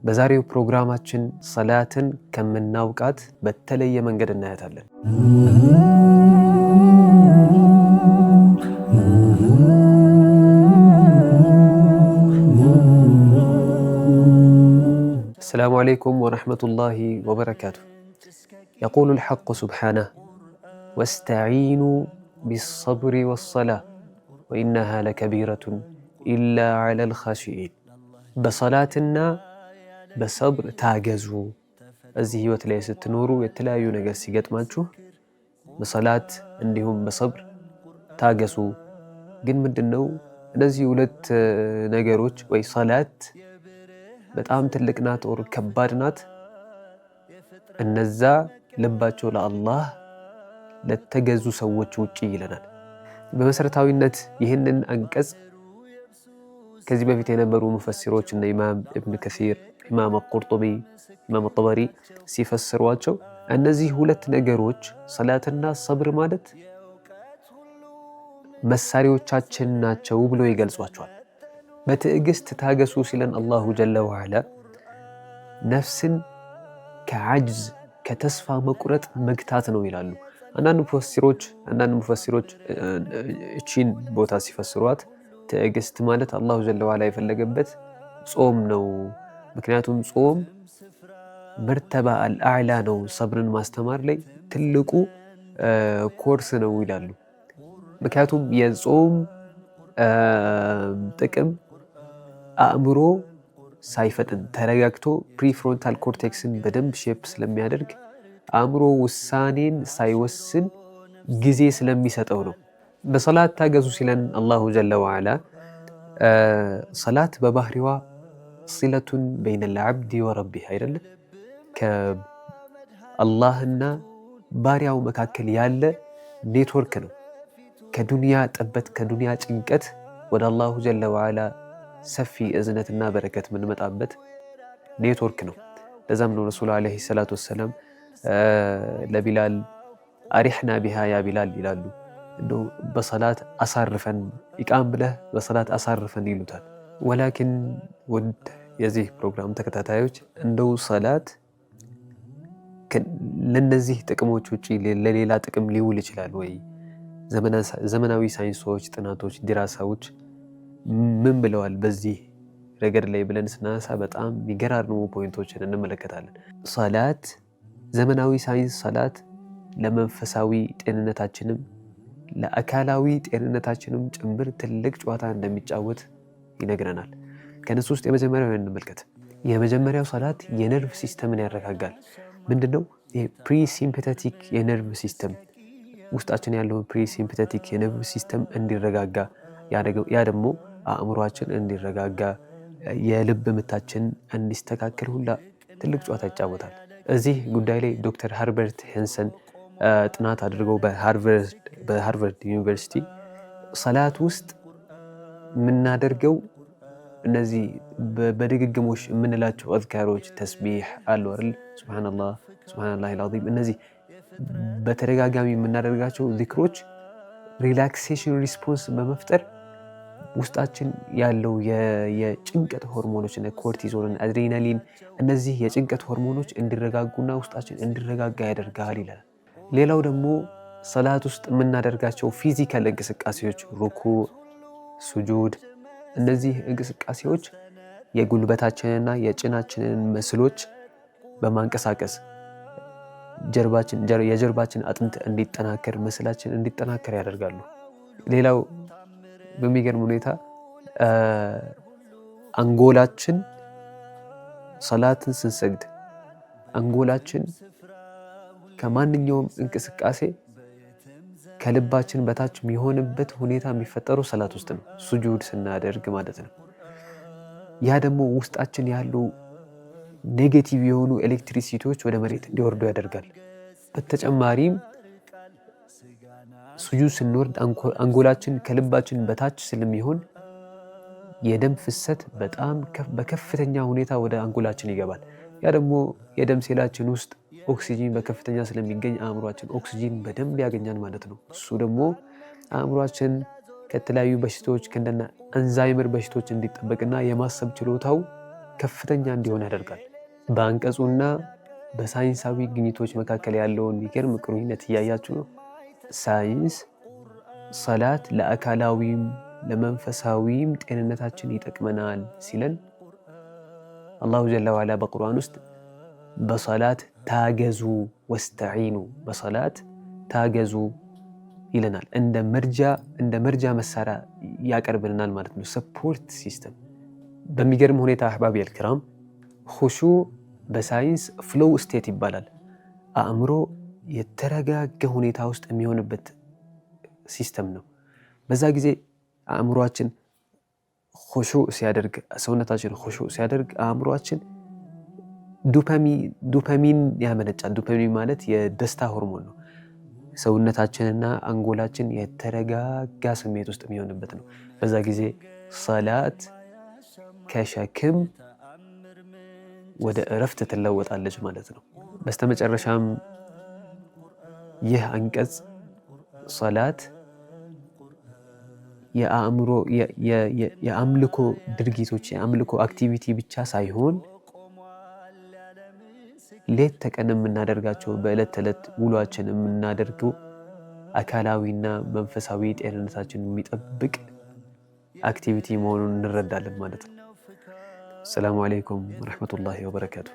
በዛሬው ፕሮግራማችን ሰላትን ከምናውቃት በተለየ መንገድ እናያታለን። السلام عليكم ورحمة الله وبركاته. يقول الحق سبحانه واستعينوا بالصبر والصلاة وإنها لكبيرة إلا على الخاشعين. بصلاتنا በሰብር ታገዙ። እዚህ ህይወት ላይ ስትኖሩ የተለያዩ ነገር ሲገጥማችሁ በሰላት እንዲሁም በሰብር ታገሱ። ግን ምንድነው እነዚህ ሁለት ነገሮች? ወይ ሰላት በጣም ትልቅ ናት ወር ከባድ ናት። እነዛ ልባቸው ለአላህ ለተገዙ ሰዎች ውጪ ይለናል። በመሰረታዊነት ይህንን አንቀጽ ከዚህ በፊት የነበሩ ሙፈሲሮች እና ኢማም ኢብኑ ከሲር፣ ኢማም ቁርጡቢ፣ ኢማም ጠበሪ ሲፈስሯቸው እነዚህ ሁለት ነገሮች ሰላትና ሰብር ማለት መሳሪያዎቻችን ናቸው ብለው ይገልጿቸዋል። በትዕግስት ታገሱ ሲለን አላሁ ጀለ ወዐላ ነፍስን ከዐጅዝ ከተስፋ መቁረጥ መግታት ነው ይላሉ። አንዳንድ ሙፈሲሮች እቺን ቦታ ሲፈስሯት ትዕግስት ማለት አላሁ ጀለ ወዐላ የፈለገበት ጾም ነው። ምክንያቱም ጾም መርተባ አልአዕላ ነው፣ ሰብርን ማስተማር ላይ ትልቁ ኮርስ ነው ይላሉ። ምክንያቱም የጾም ጥቅም አእምሮ ሳይፈጥን ተረጋግቶ ፕሪፍሮንታል ኮርቴክስን በደንብ ሼፕ ስለሚያደርግ አእምሮ ውሳኔን ሳይወስን ጊዜ ስለሚሰጠው ነው። በሰላት ታገዙ ሲለን አላሁ ጀለ ወዐላ ሰላት በባህሪዋ ሲለቱን በይነል ዐብዲ ወረቢህ አይደለም፣ ከአላህና ባሪያው መካከል ያለ ኔትወርክ ነው። ከዱንያ ጠበት ከዱንያ ጭንቀት ወደ አላሁ ጀለ ወዐላ ሰፊ እዝነትና በረከት የምንመጣበት ኔትወርክ ነው። ለዛም ነው ረሱሉ ዓለይሂ ሰላቱ ወሰላም ለቢላል አሪሕና ቢሃ ያ ቢላል ይላሉ። እንደው በሰላት አሳርፈን ኢቃም ብለህ በሰላት አሳርፈን ይሉታል። ወላኪን ውድ የዚህ ፕሮግራም ተከታታዮች እንደው ሰላት ለነዚህ ጥቅሞች ውጪ ለሌላ ጥቅም ሊውል ይችላል ወይ? ዘመናዊ ሳይንሶች፣ ጥናቶች፣ ዲራሳዎች ምን ብለዋል በዚህ ረገድ ላይ ብለን ስናነሳ በጣም የሚገራርሙ ፖይንቶችን እንመለከታለን። ሰላት ዘመናዊ ሳይንስ ሰላት ለመንፈሳዊ ጤንነታችንም ለአካላዊ ጤንነታችንም ጭምር ትልቅ ጨዋታ እንደሚጫወት ይነግረናል። ከነሱ ውስጥ የመጀመሪያው እንመልከት። የመጀመሪያው ሰላት የነርቭ ሲስተምን ያረጋጋል። ምንድነው? ፕሪሲምፓቴቲክ የነርቭ ሲስተም ውስጣችን ያለው ፕሪሲምፓቴቲክ የነርቭ ሲስተም እንዲረጋጋ፣ ያ ደግሞ አእምሯችን እንዲረጋጋ፣ የልብ ምታችን እንዲስተካከል ሁላ ትልቅ ጨዋታ ይጫወታል። እዚህ ጉዳይ ላይ ዶክተር ሃርበርት ሄንሰን ጥናት አድርገው በሃርቨርድ ዩኒቨርሲቲ ሰላት ውስጥ የምናደርገው እነዚህ በድግግሞሽ የምንላቸው አዝካሮች ተስቢሕ አሉ አይደል? ሱብሃንአላህ ሱብሃነላሂል ዐዚም። እነዚህ በተደጋጋሚ የምናደርጋቸው ዚክሮች ሪላክሴሽን ሪስፖንስ በመፍጠር ውስጣችን ያለው የጭንቀት ሆርሞኖች እና ኮርቲዞልን፣ አድሬናሊን እነዚህ የጭንቀት ሆርሞኖች እንዲረጋጉና ውስጣችን እንዲረጋጋ ያደርጋል ይላል። ሌላው ደግሞ ሰላት ውስጥ የምናደርጋቸው ፊዚካል እንቅስቃሴዎች ሩኩዕ፣ ሱጁድ፣ እነዚህ እንቅስቃሴዎች የጉልበታችንና የጭናችንን መስሎች በማንቀሳቀስ የጀርባችን አጥንት እንዲጠናከር መስላችን እንዲጠናከር ያደርጋሉ። ሌላው በሚገርም ሁኔታ አንጎላችን ሰላትን ስንሰግድ አንጎላችን ከማንኛውም እንቅስቃሴ ከልባችን በታች የሚሆንበት ሁኔታ የሚፈጠረው ሰላት ውስጥ ነው፣ ሱጁድ ስናደርግ ማለት ነው። ያ ደግሞ ውስጣችን ያሉ ኔጌቲቭ የሆኑ ኤሌክትሪሲቲዎች ወደ መሬት እንዲወርዱ ያደርጋል። በተጨማሪም ሱጁድ ስንወርድ አንጎላችን ከልባችን በታች ስለሚሆን የደም ፍሰት በጣም በከፍተኛ ሁኔታ ወደ አንጎላችን ይገባል። ያ ደግሞ የደም ሴላችን ውስጥ ኦክሲጂን በከፍተኛ ስለሚገኝ አእምሯችን ኦክሲጂን በደንብ ያገኛል ማለት ነው። እሱ ደግሞ አእምሯችን ከተለያዩ በሽታዎች ከእንደነ አንዛይመር በሽታዎች እንዲጠበቅና የማሰብ ችሎታው ከፍተኛ እንዲሆን ያደርጋል። በአንቀጹና በሳይንሳዊ ግኝቶች መካከል ያለውን የሚገርም ቁርኝነት እያያችሁ ነው። ሳይንስ ሰላት ለአካላዊም ለመንፈሳዊም ጤንነታችን ይጠቅመናል ሲለን አላሁ ጀለ ወዐላ በቁርአን ውስጥ በሰላት ታገዙ ወስተዒኑ በሰላት ታገዙ ይለናል። እንደ መርጃ መሳሪያ ያቀርብልናል ማለት ነው። ሰፖርት ሲስተም። በሚገርም ሁኔታ አህባቢ አልኪራም ኹሹዕ በሳይንስ ፍሎው ስቴት ይባላል። አእምሮ የተረጋጋ ሁኔታ ውስጥ የሚሆንበት ሲስተም ነው። በዛ ጊዜ አእምሮአችን ኹሹዕ ሲያደርግ፣ ሰውነታችን ኹሹዕ ሲያደርግ አእምሮአችን ዶፓሚን ያመነጫል። ዶፓሚን ማለት የደስታ ሆርሞን ነው። ሰውነታችንና አንጎላችን የተረጋጋ ስሜት ውስጥ የሚሆንበት ነው። በዛ ጊዜ ሰላት ከሸክም ወደ እረፍት ትለወጣለች ማለት ነው። በስተመጨረሻም ይህ አንቀጽ ሰላት የአምልኮ ድርጊቶች የአምልኮ አክቲቪቲ ብቻ ሳይሆን ሌት ተቀን የምናደርጋቸው በዕለት ተዕለት ውሏችን የምናደርገው አካላዊና መንፈሳዊ ጤንነታችን የሚጠብቅ አክቲቪቲ መሆኑን እንረዳለን ማለት ነው። ሰላሙ አለይኩም ወረሕመቱላሂ ወበረካቱ።